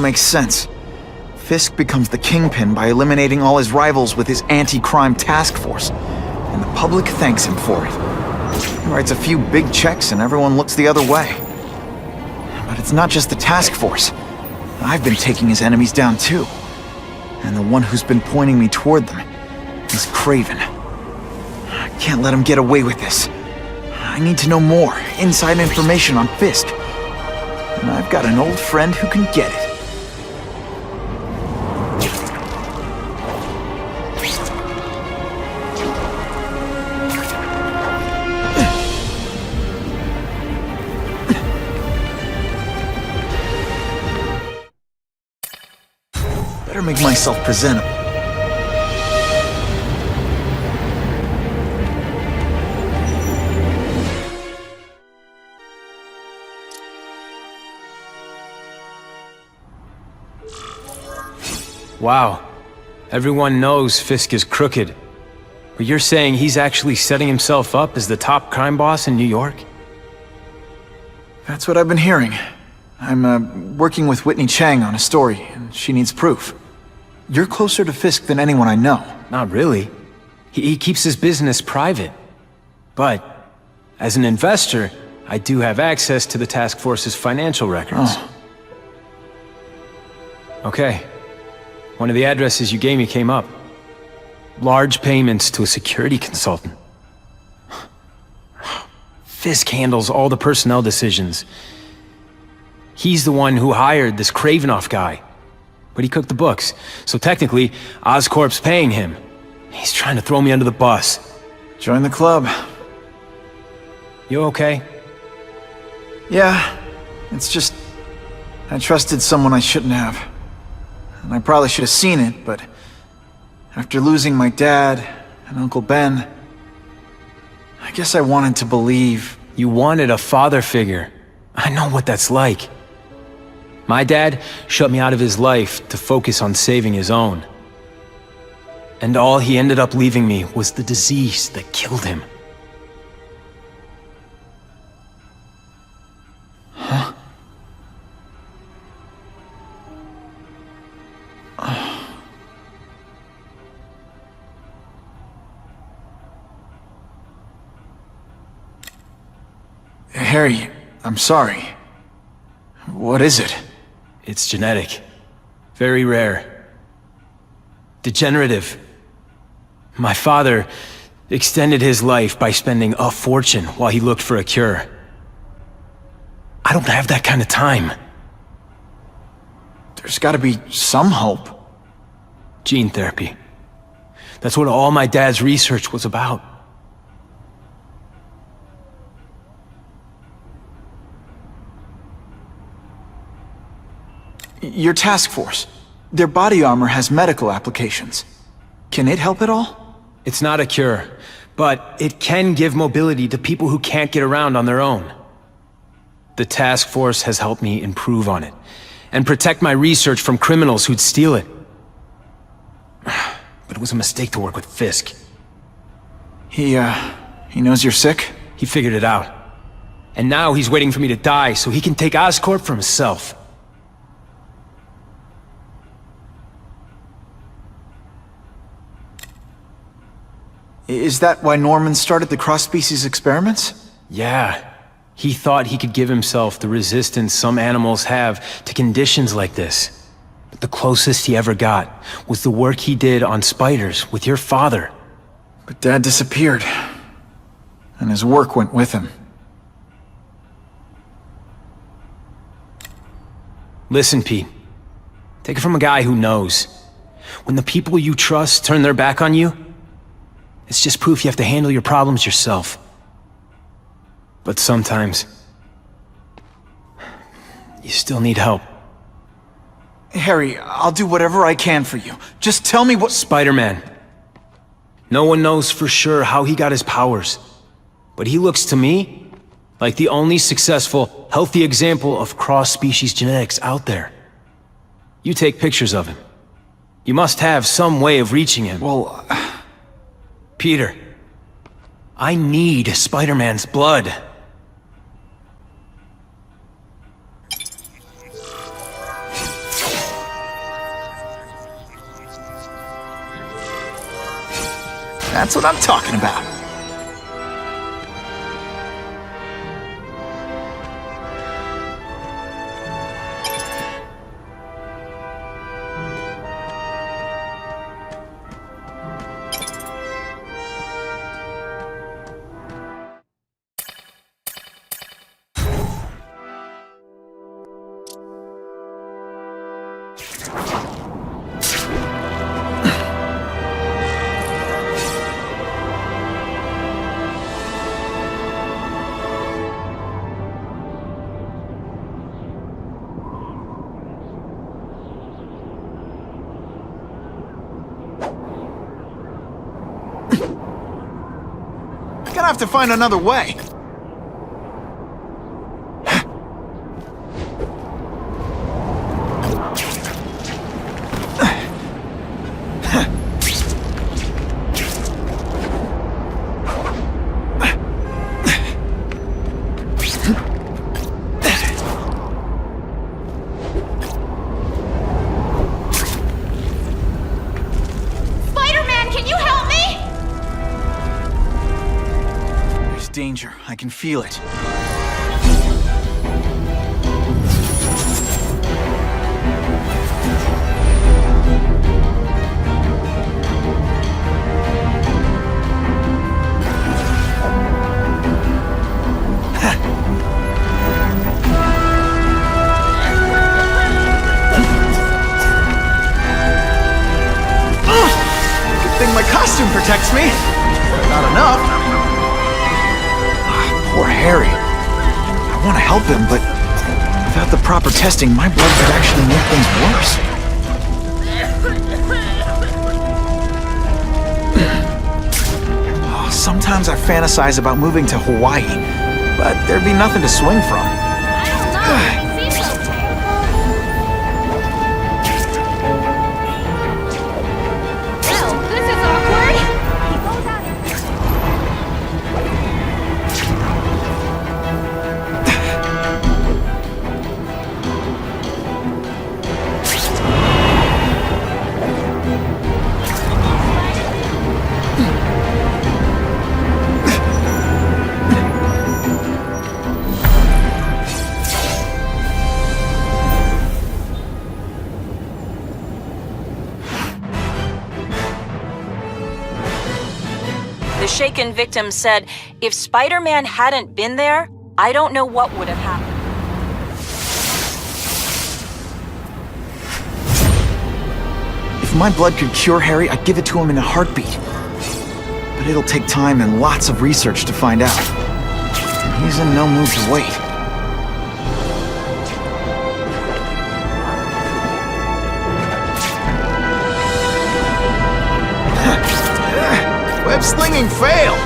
makes sense. Fisk becomes the kingpin by eliminating all his rivals with his anti-crime task force, and the public thanks him for it. He writes a few big checks and everyone looks the other way. But it's not just the task force. I've been taking his enemies down too. And the one who's been pointing me toward them is Kraven. I can't let him get away with this. I need to know more, inside information on Fisk. And I've got an old friend who can get it. Better make myself presentable. Wow. Everyone knows Fisk is crooked. But you're saying he's actually setting himself up as the top crime boss in New York? That's what I've been hearing. I'm working with Whitney Chang on a story, and she needs proof. You're closer to Fisk than anyone I know. Not really. He keeps his business private. But, as an investor, I do have access to the task force's financial records. Oh. Okay. One of the addresses you gave me came up. Large payments to a security consultant. Fisk handles all the personnel decisions. He's the one who hired this Kravinoff guy. But he cooked the books, so technically, Oscorp's paying him. He's trying to throw me under the bus. Join the club. You okay? Yeah, it's just... I trusted someone I shouldn't have. And I probably should have seen it, but... after losing my dad and Uncle Ben... I guess I wanted to believe... You wanted a father figure. I know what that's like. My dad shut me out of his life to focus on saving his own. And all he ended up leaving me was the disease that killed him. Huh? Harry, I'm sorry. What is it? It's genetic. Very rare. Degenerative. My father extended his life by spending a fortune while he looked for a cure. I don't have that kind of time. There's gotta be some hope. Gene therapy. That's what all my dad's research was about. Your task force. Their body armor has medical applications. Can it help at all? It's not a cure, but it can give mobility to people who can't get around on their own. The task force has helped me improve on it, and protect my research from criminals who'd steal it. But it was a mistake to work with Fisk. He knows you're sick? He figured it out. And now he's waiting for me to die so he can take Oscorp for himself. Is that why Norman started the cross-species experiments? Yeah. He thought he could give himself the resistance some animals have to conditions like this. But the closest he ever got was the work he did on spiders with your father. But Dad disappeared. And his work went with him. Listen, Pete. Take it from a guy who knows. When the people you trust turn their back on you, it's just proof you have to handle your problems yourself. But sometimes, you still need help. Harry, I'll do whatever I can for you. Just tell me what— Spider-Man. No one knows for sure how he got his powers. But he looks to me like the only successful, healthy example of cross-species genetics out there. You take pictures of him. You must have some way of reaching him. Well... Peter, I need Spider-Man's blood. That's what I'm talking about. Gonna have to find another way. Danger. I can feel it. Good thing my costume protects me. Not enough. Poor Harry. I want to help him, but without the proper testing, my blood could actually make things worse. Sometimes I fantasize about moving to Hawaii, but there'd be nothing to swing from. I don't know. It seems okay. Well, this is awkward. He goes out and... The shaken victim said, if Spider-Man hadn't been there, I don't know what would have happened. If my blood could cure Harry, I'd give it to him in a heartbeat. But it'll take time and lots of research to find out. And he's in no mood to wait. Web slinging failed!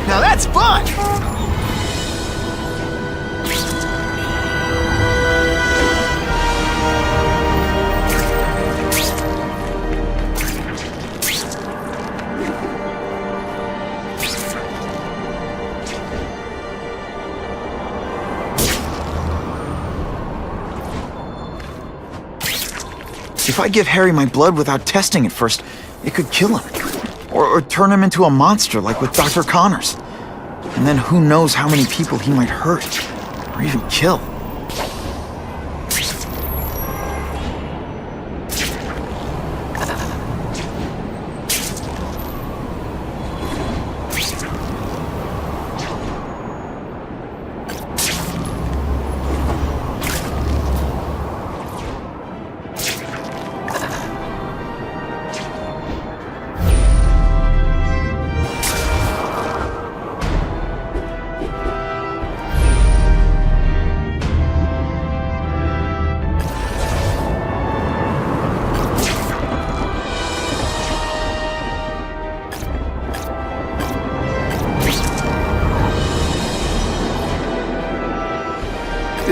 Now that's fun! If I give Harry my blood without testing it first, it could kill him. Or turn him into a monster like with Dr. Connors. And then who knows how many people he might hurt, or even kill.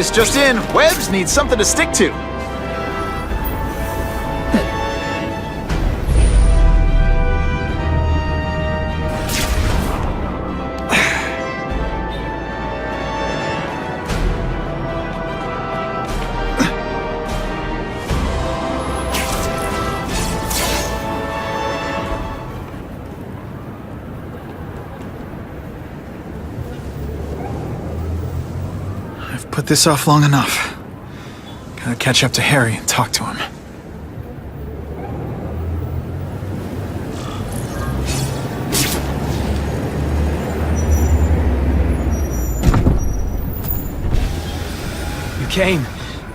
This just in, Webs needs something to stick to. Put this off long enough. Gotta catch up to Harry and talk to him. You came.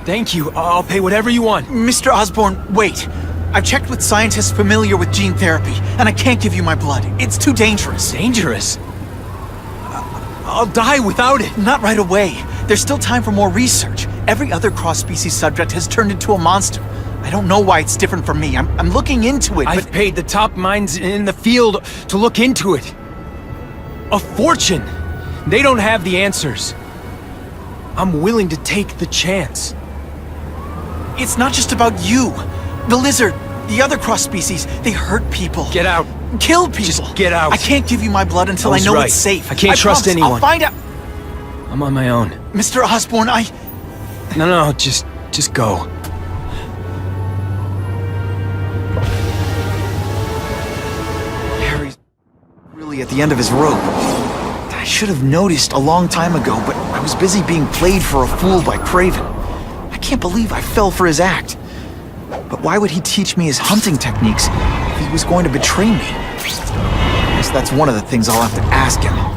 Thank you. I'll pay whatever you want. Mr. Osborn, wait. I've checked with scientists familiar with gene therapy, and I can't give you my blood. It's too dangerous. Dangerous? I'll die without it. Not right away. There's still time for more research. Every other cross-species subject has turned into a monster. I don't know why it's different from me. I'm looking into it, I've paid the top minds in the field to look into it. A fortune. They don't have the answers. I'm willing to take the chance. It's not just about you. The lizard, the other cross-species, they hurt people. Get out. Kill people. Just get out. I can't give you my blood until I know right. it's safe. I can't trust promise. anyone. I'll find out. I'm on my own. Mr. Osborn, No, just go. Harry's really at the end of his rope. I should have noticed a long time ago, but I was busy being played for a fool by Craven. I can't believe I fell for his act. But why would he teach me his hunting techniques if he was going to betray me? I guess that's one of the things I'll have to ask him.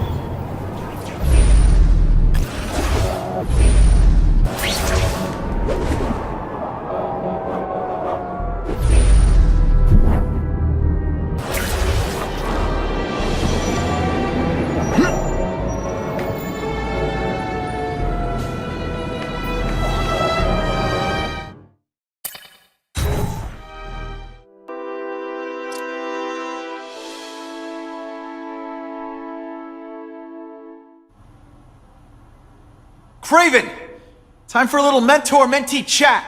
Craven! Time for a little mentor-mentee chat.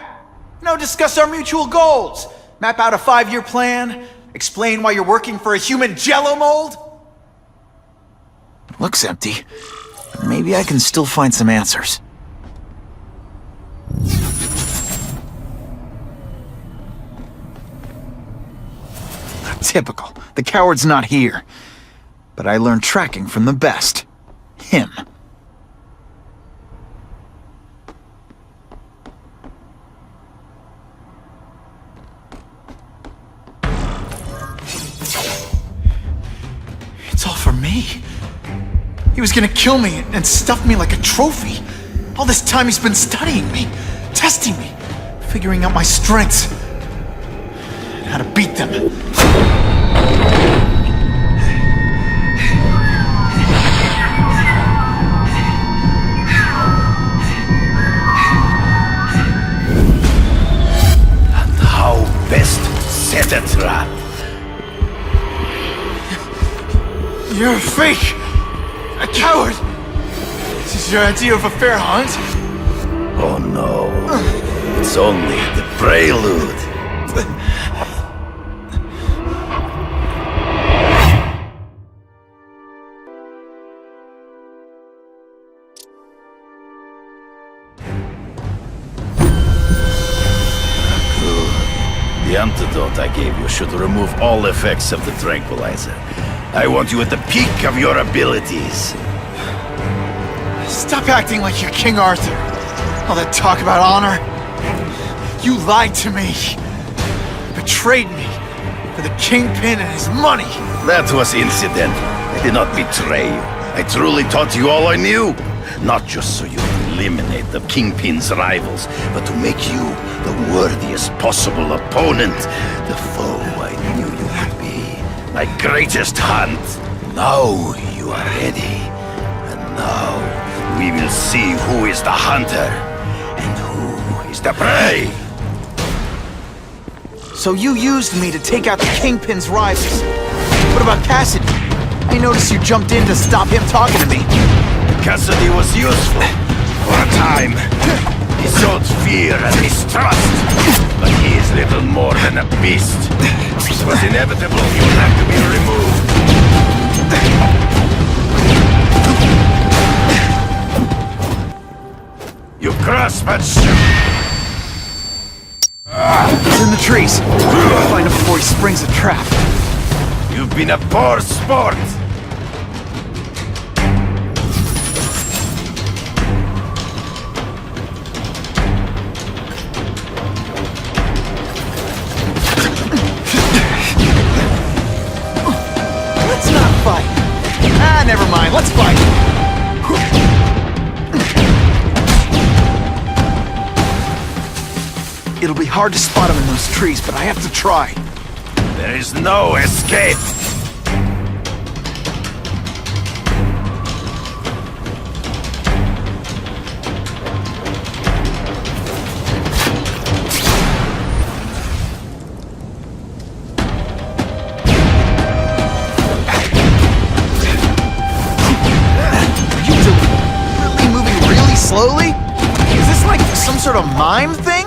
Discuss our mutual goals. Map out a 5-year plan. Explain why you're working for a human jello mold. Looks empty. Maybe I can still find some answers. Typical. The coward's not here. But I learned tracking from the best. Him. It's all for me. He was gonna kill me and stuff me like a trophy. All this time he's been studying me, testing me, figuring out my strengths, and how to beat them. And how best set a trap. You're a fake! A coward! This is your idea of a fair hunt? Oh no. It's only the prelude. The antidote I gave you should remove all effects of the tranquilizer. I want you at the peak of your abilities. Stop acting like you're King Arthur. All that talk about honor. You lied to me. Betrayed me. For the Kingpin and his money. That was incidental. I did not betray you. I truly taught you all I knew. Not just so you could eliminate the Kingpin's rivals, but to make you the worthiest possible opponent. The foe I knew you would be. My greatest hunt. Now you are ready. And now we will see who is the hunter and who is the prey. So you used me to take out the Kingpin's rivals. What about Cassidy? I noticed you jumped in to stop him talking to me. Cassidy was useful, For a time, he showed fear and mistrust, but he is little more than a beast. It was inevitable he would have to be removed. You cross, but He's in the trees. I'll find him before he springs a trap. you've been a poor sport. Let's not fight. Ah, never mind. Let's fight. It'll be hard to spot him in those trees, but I have to try. There is no escape. Really moving really slowly? Is this like some sort of mime thing?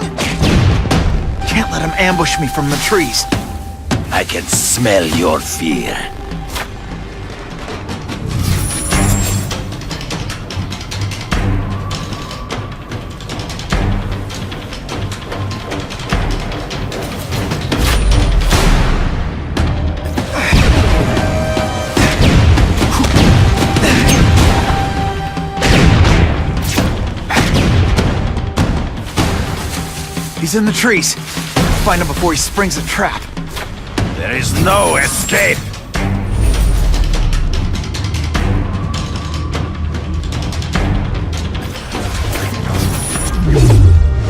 Can't let him ambush me from the trees. I can smell your fear. He's in the trees. Find him before he springs a trap. There is no escape.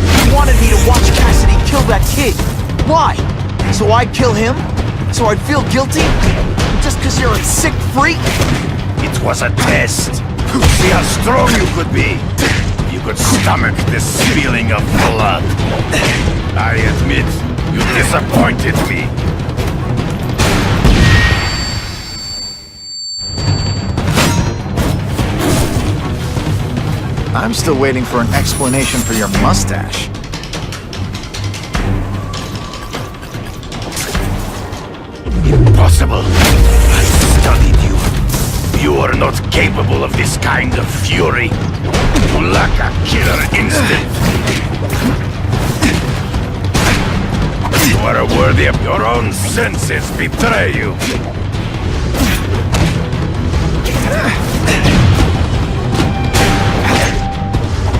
He wanted me to watch Cassidy kill that kid. Why? So I'd kill him? So I'd feel guilty? Just because you're a sick freak? It was a test. See how strong you could be. You could stomach the spilling of blood. I admit, you disappointed me. I'm still waiting for an explanation for your mustache. Impossible. I studied you. You are not capable of this kind of fury. You lack a killer instinct. You are worthy of your own senses betray you.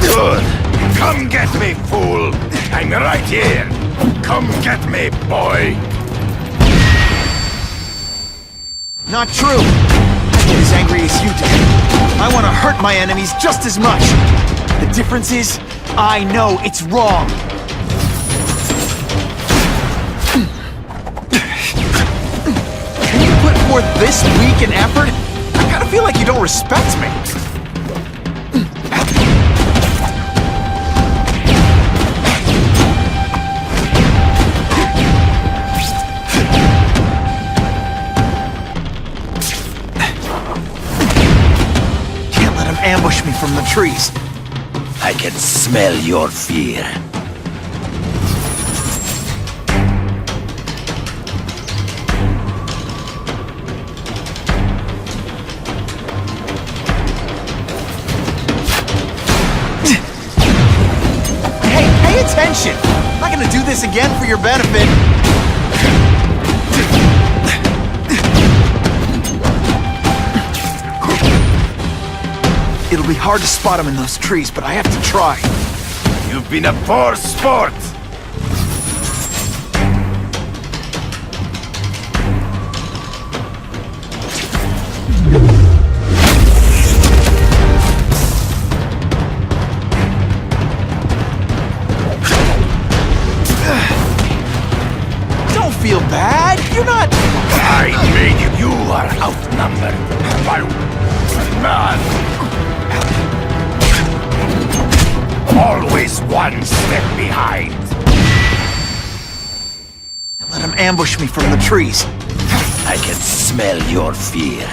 Good. Come get me, fool. I'm right here. Come get me, boy. Not true. I get as angry as you do. I want to hurt my enemies just as much. The difference is, I know it's wrong. Can you put forth this weak an effort? I kind of feel like you don't respect me. Ambush me from the trees. I can smell your fear. Hey, pay attention! I'm not gonna do this again for your benefit. It'll be hard to spot him in those trees, but I have to try. You've been a poor sport. Don't feel bad. You're not... I made you. You are outnumbered. Man. Always one step behind. Let him ambush me from the trees. I can smell your fear.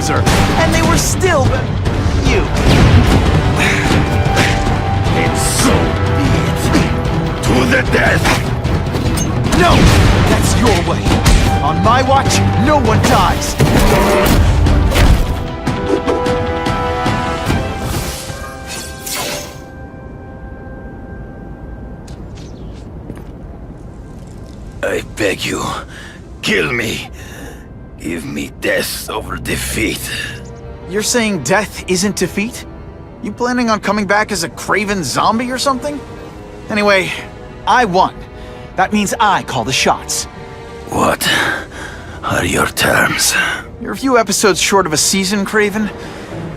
loser, and they were still you. And so be it. To the death! No! That's your way. On my watch, no one dies. I beg you, kill me. Give me death over defeat. You're saying death isn't defeat? You planning on coming back as a craven zombie or something? Anyway, I won. That means I call the shots. What are your terms? You're a few episodes short of a season, Craven,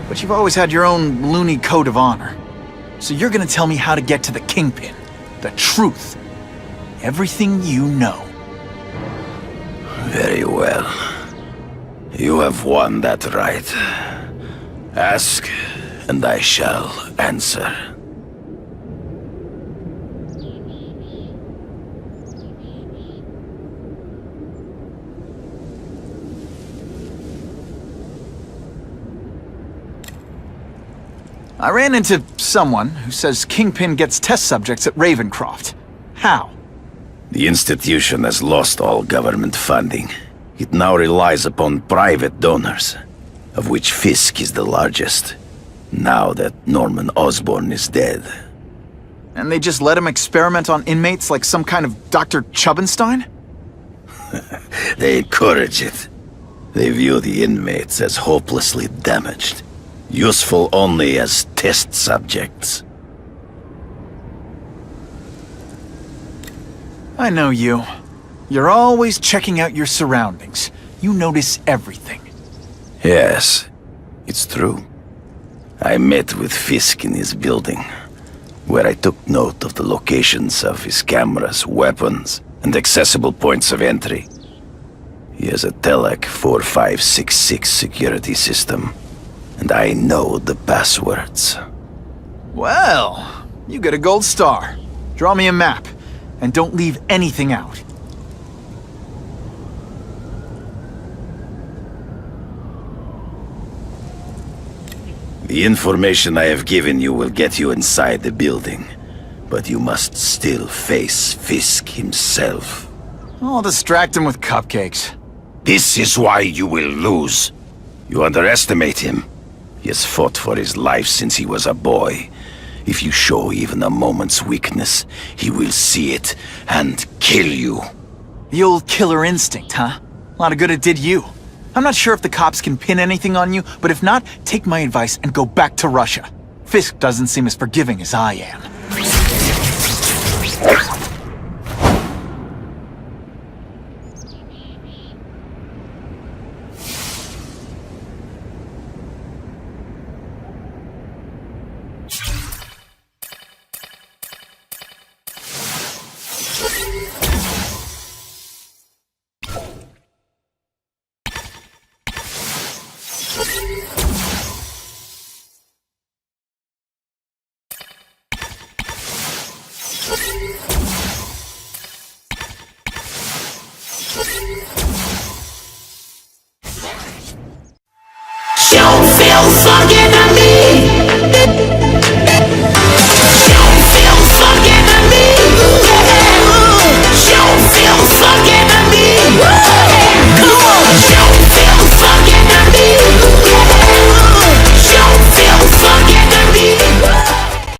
but you've always had your own loony code of honor. So you're gonna tell me how to get to the Kingpin. The truth. Everything you know. Very well. You have won that right. Ask, and I shall answer. I ran into someone who says Kingpin gets test subjects at Ravencroft. How? The institution has lost all government funding. It now relies upon private donors, of which Fisk is the largest, now that Norman Osborn is dead. And they just let him experiment on inmates like some kind of Dr. Chubbenstein? They encourage it. They view the inmates as hopelessly damaged, useful only as test subjects. I know you. You're always checking out your surroundings. You notice everything. Yes, it's true. I met with Fisk in his building, where I took note of the locations of his cameras, weapons, and accessible points of entry. He has a Telec 4566 security system, and I know the passwords. Well, you get a gold star. Draw me a map, and don't leave anything out. The information I have given you will get you inside the building, but you must still face Fisk himself. I'll distract him with cupcakes. This is why you will lose. You underestimate him. He has fought for his life since he was a boy. If you show even a moment's weakness, he will see it and kill you. The old killer instinct, huh? A lot of good it did you. I'm not sure if the cops can pin anything on you, but if not, take my advice and go back to Russia. Fisk doesn't seem as forgiving as I am. Don't feel fucking to me.